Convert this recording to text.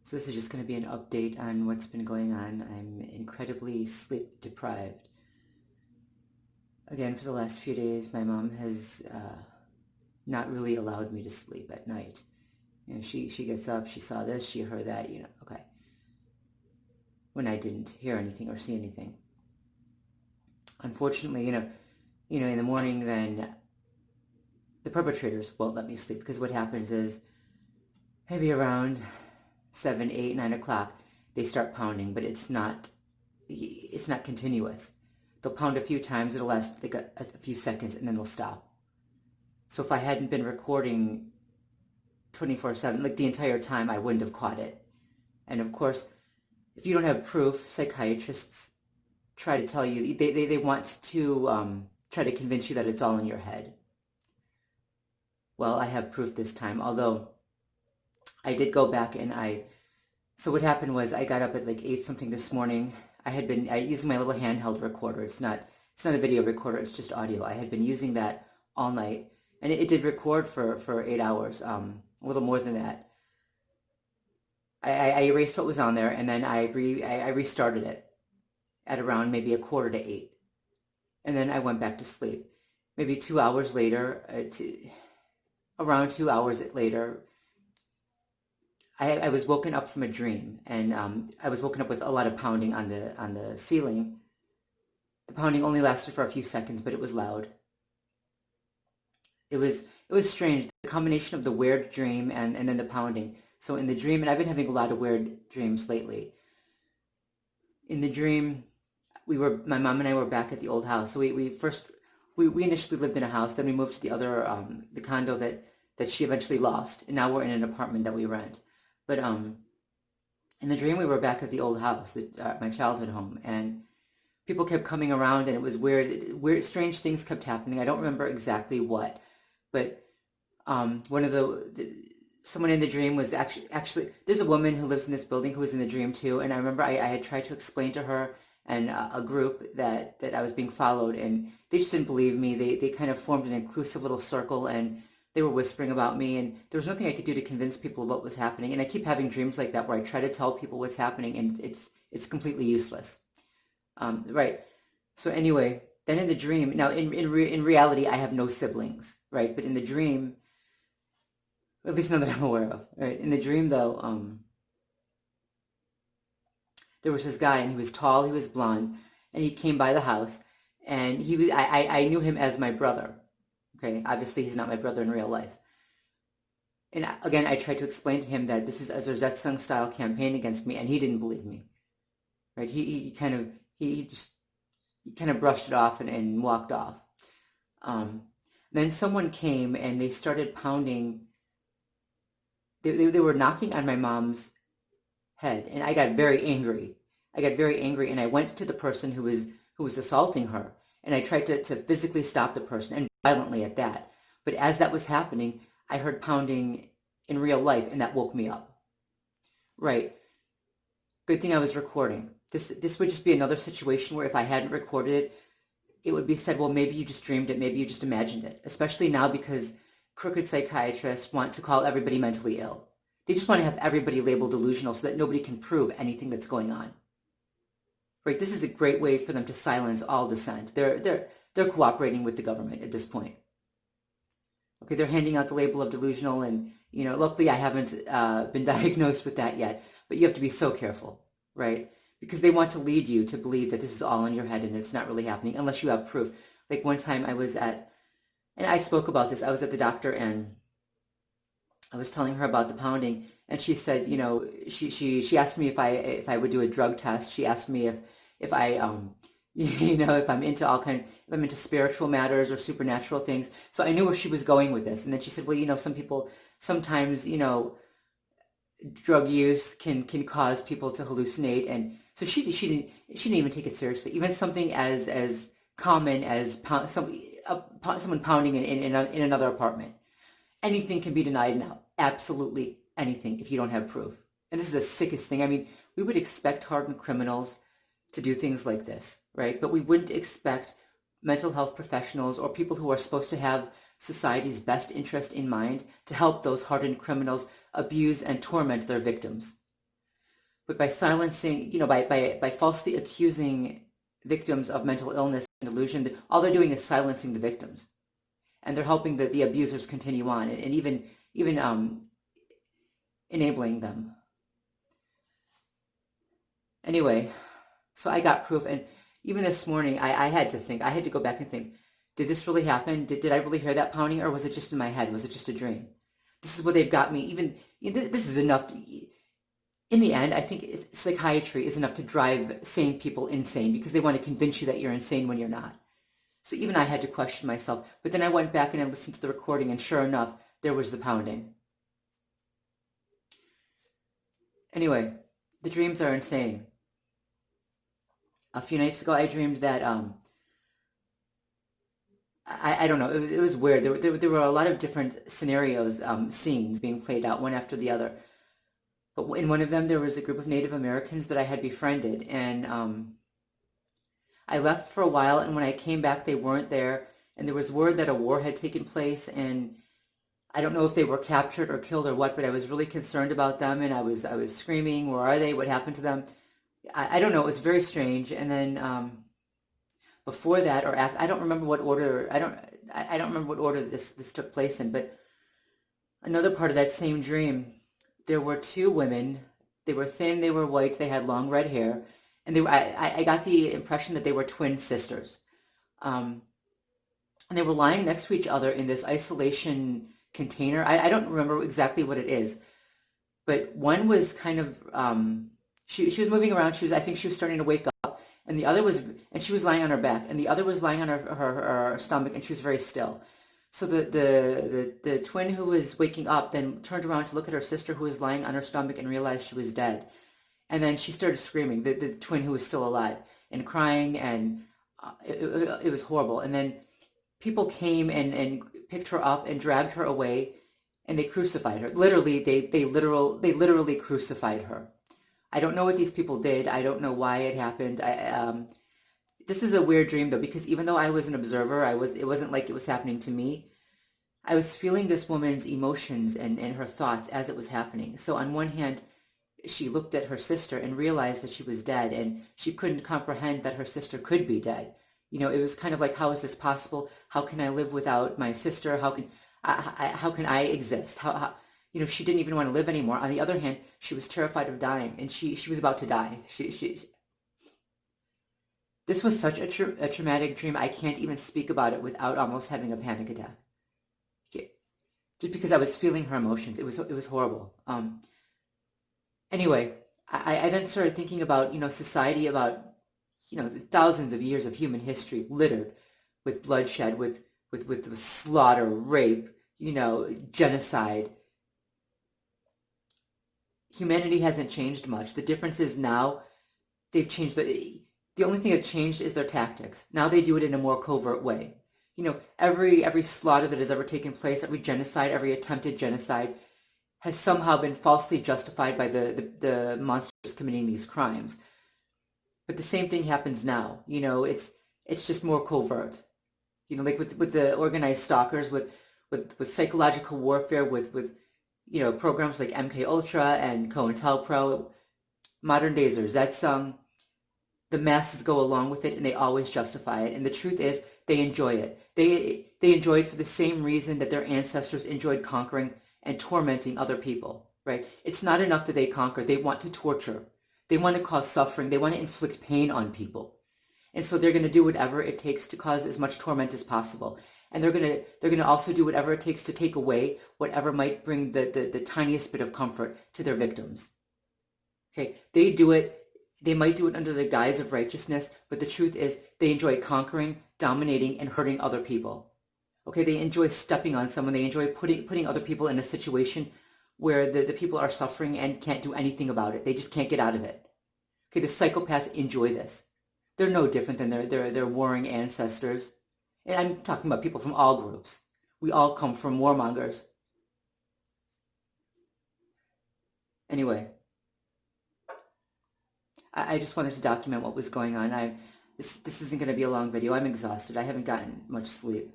So this is just going to be an update on what's been going on. I'm incredibly sleep deprived. Again, for the last few days, my mom has not really allowed me to sleep at night. She gets up, she saw this, she heard that, okay. When I didn't hear anything or see anything. Unfortunately, in the morning, then the perpetrators won't let me sleep, because what happens is maybe around 7, 8, 9 o'clock, they start pounding, but it's not continuous. They'll pound a few times, it'll last like a few seconds, and then they'll stop. So if I hadn't been recording 24/7, like the entire time, I wouldn't have caught it. And of course, if you don't have proof, psychiatrists try to tell you, they want to try to convince you that it's all in your head. Well, I have proof this time, although I did go back and so what happened was I got up at like 8 something this morning. I had been using my little handheld recorder. It's not a video recorder, it's just audio. I had been using that all night, and it did record for 8 hours, a little more than that. I erased what was on there, and then I restarted it at around maybe 7:45. And then I went back to sleep. Maybe 2 hours later, around 2 hours later, I was woken up from a dream, and I was woken up with a lot of pounding on the ceiling. The pounding only lasted for a few seconds, but it was loud. It was strange, the combination of the weird dream and then the pounding. So in the dream, and I've been having a lot of weird dreams lately. In the dream, my mom and I were back at the old house. So we initially lived in a house, then we moved to the other the condo that she eventually lost, and now we're in an apartment that we rent. But in the dream, we were back at the old house, my childhood home, and people kept coming around, and it was weird, strange things kept happening. I don't remember exactly what, but someone in the dream was actually there's a woman who lives in this building who was in the dream too, and I remember I had tried to explain to her and a group that I was being followed, and they just didn't believe me. They kind of formed an inclusive little circle, and they were whispering about me, and there was nothing I could do to convince people of what was happening. And I keep having dreams like that where I try to tell people what's happening, and it's completely useless. Right. So anyway, then in the dream, now in reality, I have no siblings, right? But in the dream, or at least none that I'm aware of, right? In the dream, though, there was this guy, and he was tall, he was blonde, and he came by the house, and I knew him as my brother. Okay, obviously he's not my brother in real life. And again, I tried to explain to him that this is a Zrzet Sung style campaign against me, and he didn't believe me. Right? He kind of brushed it off and walked off. Then someone came and they started pounding. They were knocking on my mom's head, and I got very angry. And I went to the person who was assaulting her, and I tried to physically stop the person, and violently at that. But as that was happening, I heard pounding in real life, and that woke me up. Right. Good thing I was recording. This would just be another situation where if I hadn't recorded it, it would be said, well, maybe you just dreamed it, maybe you just imagined it. Especially now, because crooked psychiatrists want to call everybody mentally ill. They just want to have everybody labeled delusional so that nobody can prove anything that's going on. Right? This is a great way for them to silence all dissent. They're cooperating with the government at this point. Okay, they're handing out the label of delusional, and luckily I haven't been diagnosed with that yet. But you have to be so careful, right? Because they want to lead you to believe that this is all in your head and it's not really happening unless you have proof. Like one time and I spoke about this. I was at the doctor, and I was telling her about the pounding, and she said, she asked me if I would do a drug test. She asked me if I if I'm into if I'm into spiritual matters or supernatural things. So I knew where she was going with this. And then she said, well, some people sometimes, drug use can cause people to hallucinate. And so she didn't even take it seriously. Even something as common as someone pounding in another apartment. Anything can be denied now. Absolutely anything if you don't have proof. And this is the sickest thing. I mean, we would expect hardened criminals to do things like this, right? But we wouldn't expect mental health professionals or people who are supposed to have society's best interest in mind to help those hardened criminals abuse and torment their victims. But by silencing, by falsely accusing victims of mental illness and delusion, all they're doing is silencing the victims, and they're helping the abusers continue on, and even enabling them. Anyway, so I got proof, and even this morning, I had to think, I had to go back and think, did this really happen? Did I really hear that pounding, or was it just in my head? Was it just a dream? This is what they've got me. Even this is enough. In the end, I think psychiatry is enough to drive sane people insane because they want to convince you that you're insane when you're not. So even I had to question myself. But then I went back and I listened to the recording, and sure enough, there was the pounding. Anyway, the dreams are insane. A few nights ago, I dreamed that I don't know. It was weird. There were a lot of different scenarios, scenes being played out one after the other. But in one of them, there was a group of Native Americans that I had befriended, and I left for a while. And when I came back, they weren't there, and there was word that a war had taken place, and I don't know if they were captured or killed or what. But I was really concerned about them, and I was screaming, "Where are they? What happened to them?" I don't know. It was very strange. And then before that or after, I don't remember what order. I don't remember what order this took place in. But another part of that same dream, there were two women. They were thin. They were white. They had long red hair, and I got the impression that they were twin sisters. And they were lying next to each other in this isolation container. I don't remember exactly what it is, but one was kind of she was moving around. I think she was starting to wake up, and she was lying on her back, and the other was lying on her stomach, and she was very still. So the twin who was waking up then turned around to look at her sister who was lying on her stomach and realized she was dead. And then she started screaming, the twin who was still alive, and crying, and it was horrible. And then people came and picked her up and dragged her away, and they crucified her. Literally, they literally crucified her. I don't know what these people did. I don't know why it happened. This is a weird dream though, because even though I was an observer, it wasn't like it was happening to me. I was feeling this woman's emotions and her thoughts as it was happening. So on one hand, she looked at her sister and realized that she was dead, and she couldn't comprehend that her sister could be dead. It was kind of like, how is this possible? How can I live without my sister? How can I exist? She didn't even want to live anymore. On the other hand, she was terrified of dying, and she was about to die. This was such a traumatic dream. I can't even speak about it without almost having a panic attack. Just because I was feeling her emotions. It was horrible. Anyway, I then started thinking about, society, about, the thousands of years of human history littered with bloodshed, with slaughter, rape, genocide. Humanity hasn't changed much. The difference is now they've changed the only thing that changed is their tactics. Now they do it in a more covert way. Every slaughter that has ever taken place, every genocide, every attempted genocide has somehow been falsely justified by the monsters committing these crimes. But the same thing happens now. It's just more covert. Like with the organized stalkers, with psychological warfare, with programs like MK Ultra and COINTELPRO, modern dazers. That's the masses go along with it, and they always justify it. And the truth is, they enjoy it. They enjoy it for the same reason that their ancestors enjoyed conquering and tormenting other people, right? It's not enough that they conquer. They want to torture. They want to cause suffering. They want to inflict pain on people. And so they're going to do whatever it takes to cause as much torment as possible. And they're going to also do whatever it takes to take away whatever might bring the tiniest bit of comfort to their victims. Okay, they might do it under the guise of righteousness, but the truth is they enjoy conquering, dominating, and hurting other people. Okay, they enjoy stepping on someone. They enjoy putting other people in a situation where the people are suffering and can't do anything about it. They just can't get out of it. Okay, the psychopaths enjoy this. They're no different than their warring ancestors. And I'm talking about people from all groups. We all come from warmongers. Anyway, I just wanted to document what was going on. This isn't going to be a long video. I'm exhausted. I haven't gotten much sleep.